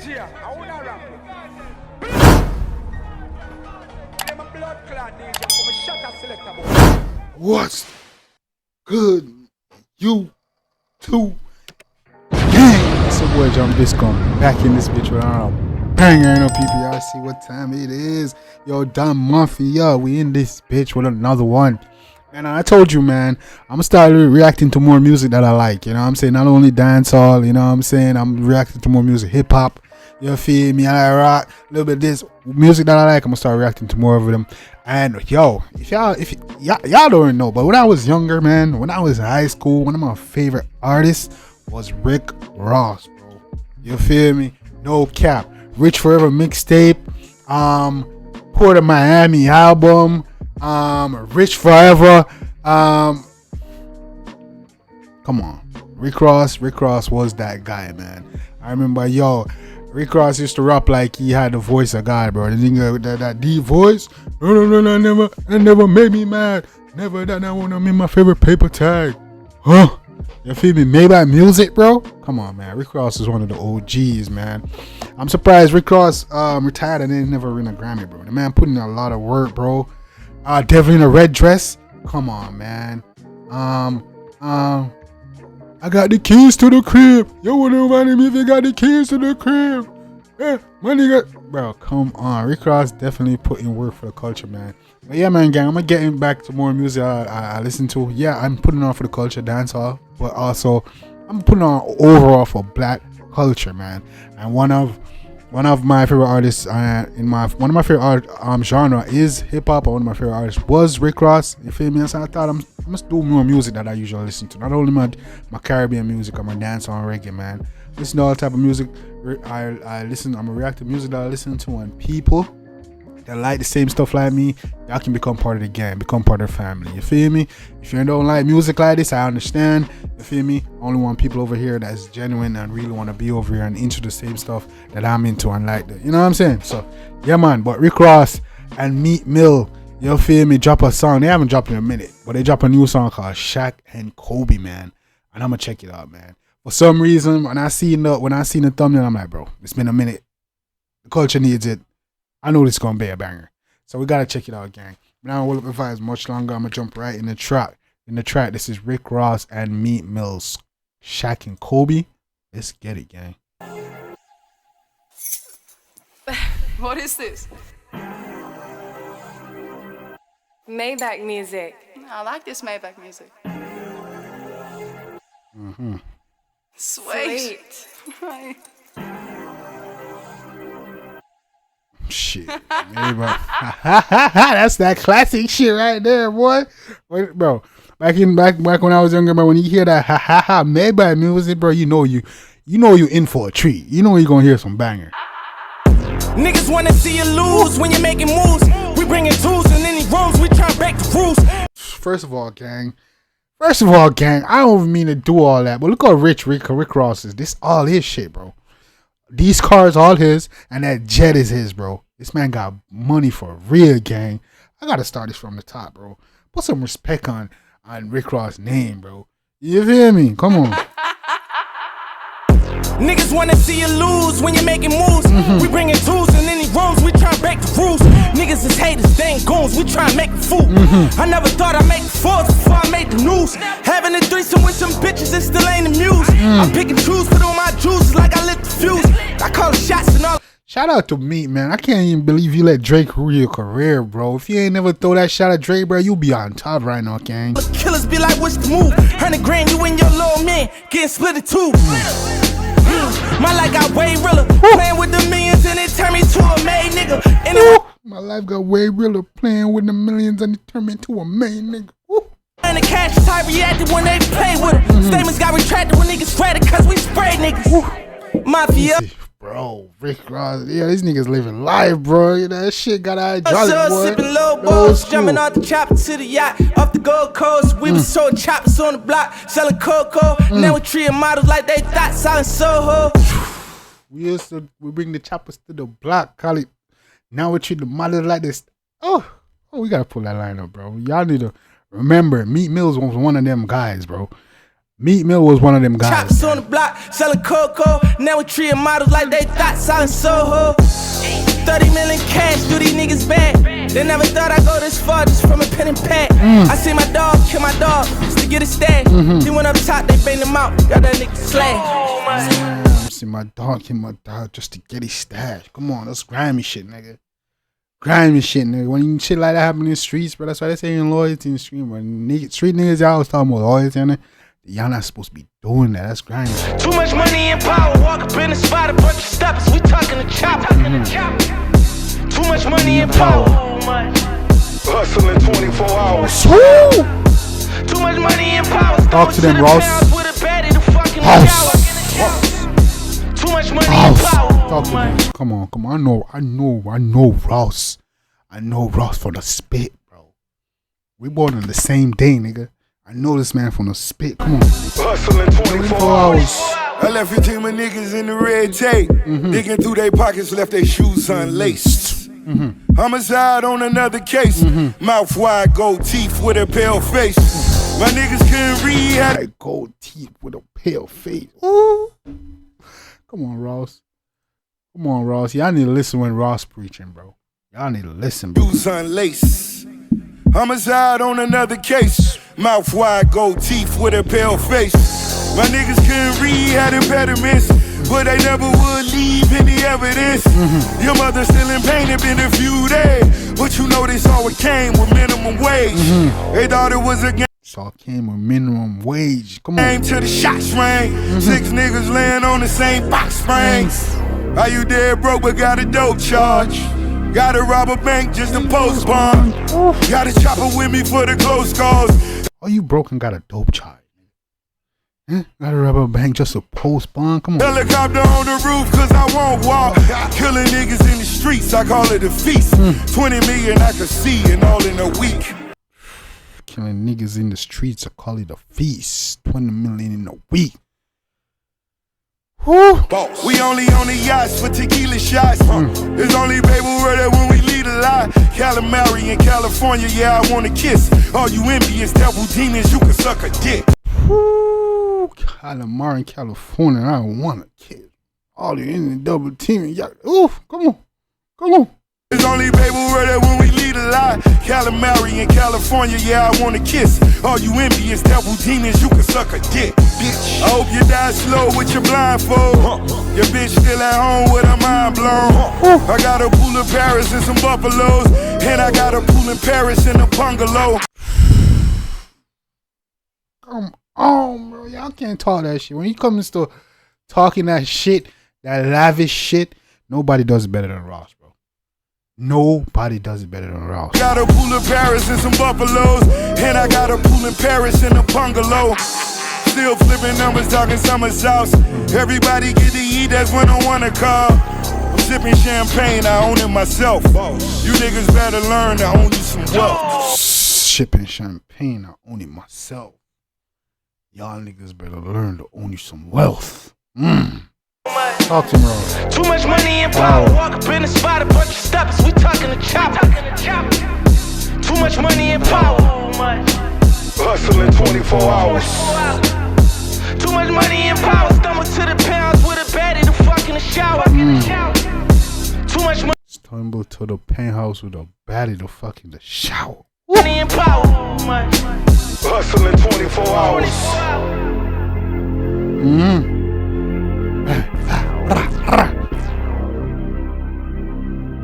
DJ, I wanna rap. I'm a blood clot DJ, I'm a shutter selector boy. What's good, you two? Gang, it's your boy Jambisco back in this bitch with our banger. No PPRC, what time it is? Yo, Dumb Mafia, we in this bitch with another one. And I told you, man, I'm gonna start reacting to more music that I like. You know what I'm saying? Not only dancehall, you know what I'm saying? I'm reacting to more music, hip hop. You feel me? I rock a little bit of this music that I like. I'm gonna start reacting to more of them. And yo, if y'all don't know, but when I was younger, man, when I was in high school, one of my favorite artists was Rick Ross, bro. You feel me? No cap. Rich Forever mixtape, Port of Miami album, Rich Forever, come on. Rick Ross was that guy, man. I remember, yo, Rick Ross used to rap like he had the voice of God, bro. The nigga, that deep voice, that never made me mad. Never that I wanna make my favorite paper tag. Huh? You feel me? Made by music, bro? Come on, man. Rick Ross is one of the OGs, man. I'm surprised Rick Ross retired and then never win a Grammy, bro. The man put in a lot of work, bro. Devil in a red dress. Come on, man. I got the keys to the crib. Yo, what nobody me if you got the keys to the crib? Yeah, my nigga. Bro, come on. Rick Ross definitely put in work for the culture, man. But yeah, man, gang, I'm gonna get back to more music I listen to. Yeah, I'm putting on for the culture, dancehall, but also I'm putting on overall for black culture, man. And one of my favorite artists one of my favorite genre is hip hop. One of my favorite artists was Rick Ross. You feel me? So I thought I must do more music that I usually listen to. Not only my Caribbean music or my dancehall reggae, man. Listen to all type of music. I listen. I'm a react to music that I listen to, and people that like the same stuff like me, y'all can become part of the gang, become part of the family. You feel me? If you don't like music like this, I understand. You feel me? I only want people over here that's genuine and really want to be over here and into the same stuff that I'm into and like that. You know what I'm saying? So, yeah, man. But Rick Ross and Meek Mill, you feel me, drop a song. They haven't dropped in a minute, but they drop a new song called SHAQ and Kobe, man. And I'm going to check it out, man. For some reason, when I seen the thumbnail, I'm like, bro, it's been a minute. The culture needs it. I know this is gonna be a banger, so we gotta check it out, gang. But I don't want to advise much longer. I'm gonna jump right in the track. This is Rick Ross and Meek Mill's SHAQ and Kobe. Let's get it, gang. What is this? Maybach music. I like this Maybach music. Sweet. Shit, that's that classic shit right there, boy. Wait, bro, back when I was younger, bro, when you hear that Maybach music, bro, you know you in for a treat. You know you're gonna hear some banger. Niggas wanna see you lose when you're making moves. We bringing tools in any rooms. We try to break the rules. First of all, gang, I don't even mean to do all that, but look how rich Rick Ross is. This all his shit, bro. These cars all his, and that jet is his, bro. This man got money for real, gang. I gotta start this from the top, bro. Put some respect on Rick Ross' name, bro. You feel me? Come on. Niggas wanna see you lose when you're making moves. We bringing tools in any rooms. We try to break the rules. Niggas is haters, they ain't goons. We try to make a fool. I never thought I'd make fours before I made the news. Having a threesome with some bitches, it still ain't the muse. I pick and choose, put on my juices like I lit the fuse. I call the shots and all. Shout out to Meek, man. I can't even believe you let Drake rule your career, bro. If you ain't never throw that shot at Drake, bro, you be on top right now, gang. Killers be like, what's the move? 100 grand, you and your little man getting split in two. My life got way realer. Playing with the millions and it turned me to a made nigga. My life got way realer. Playing with the millions and it turned me to a main nigga. And the cash type reacted when they play with them. Statements got retracted when niggas read it cause we sprayed niggas. Mafia. Bro, Rick Ross, yeah, these niggas living life, bro. You know, that shit got hydraulic, boy. Sipping low balls, jumping off the chopper to the yacht, off the Gold Coast. We was sold choppers on the block, selling cocoa. Now we treating models like they thought selling Soho. We bring the choppers to the block, call it. Now we treat the models like this. Oh, we gotta pull that line up, bro. Y'all need to remember, Meek Mills was one of them guys, bro. Meek Mill was one of them guys. Choppers on the block, selling cocoa. Now we treating models like they thought, selling Soho. 30 million cash, do these niggas bad. They never thought I'd go this far just from a pen and pad. I see my dog kill my dog just to get a stash. He went up top, they banged him out, got that nigga slashed. I see my dog kill my dog just to get his stash. Come on, that's grimy shit, nigga. Grimy shit, nigga. When shit like that happen in the streets, bro, that's why they say in loyalty in the street, bro. Street niggas, y'all always talking about loyalty, and y'all not supposed to be doing that. That's grimy. Too much money and power. Walk up in the spot, a bunch of steppers. We talking the chopper. Too much money and power. Hustling 24 hours. Woo! Too much money and power. Talk to them, Ross. House. Too much money and power. Talk to them. Come on. I know Ross. I know Ross for the spit, bro. We born on the same day, nigga. I know this man from the spit. Come on. Hustling 24 hours. I left a team of niggas in the red tape. Digging through their pockets, left their shoes unlaced. Homicide on another case. Mouth wide, gold teeth with a pale face. My niggas couldn't read how to Gold teeth with a pale face. Ooh. Come on, Ross. Y'all need to listen when Ross preaching, bro. Y'all need to listen, bro. shoes unlaced. Homicide on another case. Mouth wide, gold teeth with a pale face. My niggas couldn't read had impediments, but they never would leave any evidence. Your mother still in pain, it been a few days, but you know this all it came with minimum wage. They thought it was a game. This all came with minimum wage. Come on. Came to the shots rang. 6 niggas laying on the same box springs. How you dead broke but got a dope charge? Gotta rob a bank just to post bond. Got a chopper with me for the close calls. Oh, you broke and got a dope charge. Gotta rob a bank just to post bond. Come on. Helicopter on the roof cause I won't walk. Killing niggas in the streets, I call it a feast. 20 million I could see and all in a week. Killing niggas in the streets, I call it a feast. 20 million in a week. Woo. We only on the yachts for tequila shots. It's only baby word when we lead a lot. Calamari in California, yeah, I wanna kiss. All you envious devil demons, you can suck a dick. Woo. Calamari in California, I don't wanna kiss. All you in the double team, y'all. Ooh, come on. It's only baby word when we lead a lot. Calamari in California, yeah, I wanna kiss. All you envious devil demons, you can suck a dick, bitch. I hope you die slow with your blindfold. Your bitch still at home with her mind blown. I got a pool in Paris and some buffaloes, and I got a pool in Paris and a bungalow. Come on, bro. Y'all can't talk that shit. When you come to talking that shit, that lavish shit, nobody does it better than Ross, bro. Nobody does it better than Ross. Got a pool in Paris and some buffaloes, and I got a pool in Paris and a bungalow. Still flipping numbers, talking summer sauce. Everybody get to eat, that's when I wanna call. I'm sipping champagne, I own it myself. You niggas better learn to own you some wealth. Shipping champagne, I own it myself. Y'all niggas better learn to own you some wealth. Talk to me, Ross. Too much money and power. Walk up in the spot, a bunch of steppers. We talking the chopper. Too much money and power. Hustling 24 hours. Too much money and power. Stumble to the pounds with a baddie to fuck in the shower. Too much money. Stumble to the penthouse with a baddie to fuck in the shower. And power. Hustling 24 hours.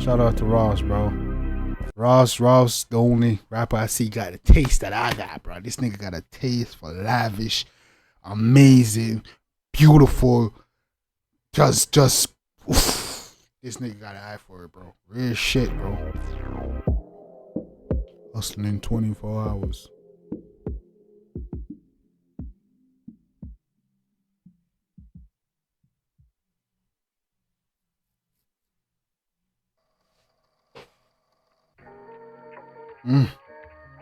Shout out to Ross, bro. Ross, the only rapper I see got a taste that I got, bro. This nigga got a taste for lavish, amazing, beautiful, just, oof. This nigga got an eye for it, bro. Real shit, bro. Hustling 24 hours.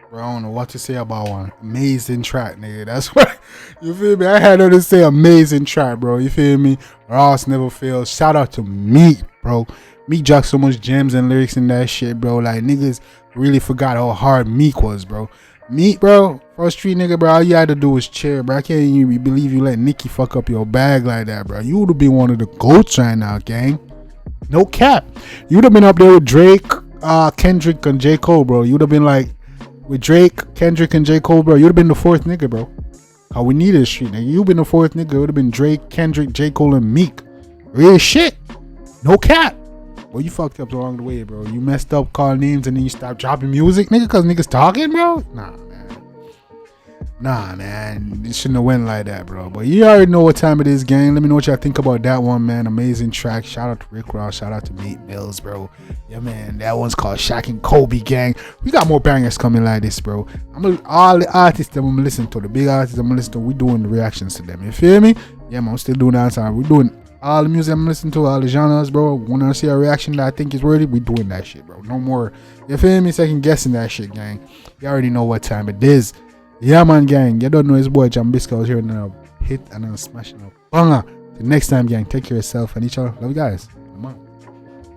Bro, I don't know what to say about one. Amazing track, nigga. That's what, you feel me? I had her to say amazing track, bro. You feel me? Ross never fails. Shout out to Meek, bro. Meek dropped so much gems and lyrics in that shit, bro. Like, niggas really forgot how hard Meek was, bro. Meek, bro, first street nigga, bro, all you had to do was cheer, bro. I can't even believe you let Nicki fuck up your bag like that, bro. You would have been one of the GOATs right now, gang. No cap. You would have been up there with Drake, Kendrick, and J. Cole, bro. You would have been like, with Drake, Kendrick, and J. Cole, bro. You would have been the fourth nigga, bro. How we needed a street nigga. You been the fourth nigga. It would have been Drake, Kendrick, J. Cole, and Meek. Real shit. No cap. Well, you fucked up along the way, bro. You messed up, called names, and then you stopped dropping music, nigga, because niggas talking, bro? Nah, man. It shouldn't have went like that, bro. But you already know what time it is, gang. Let me know what y'all think about that one, man. Amazing track. Shout out to Rick Ross. Shout out to Meek Mills, bro. Yeah, man. That one's called SHAQ and Kobe, gang. We got more bangers coming like this, bro. All the artists that I'm gonna listen to, the big artists I'm gonna listen to, we doing the reactions to them. You feel me? Yeah, man. I'm still doing that. We doing all the music I'm listening to, all the genres, bro. When I see a reaction that I think is worthy, we doing that shit, bro. No more, you feel me, second guessing that shit, gang. You already know what time it is. Yeah, man, gang. You don't know his boy Jambisco was here and a hit and a smashing up banger. Till next time, gang. Take care of yourself and each other. Love you guys. Come on.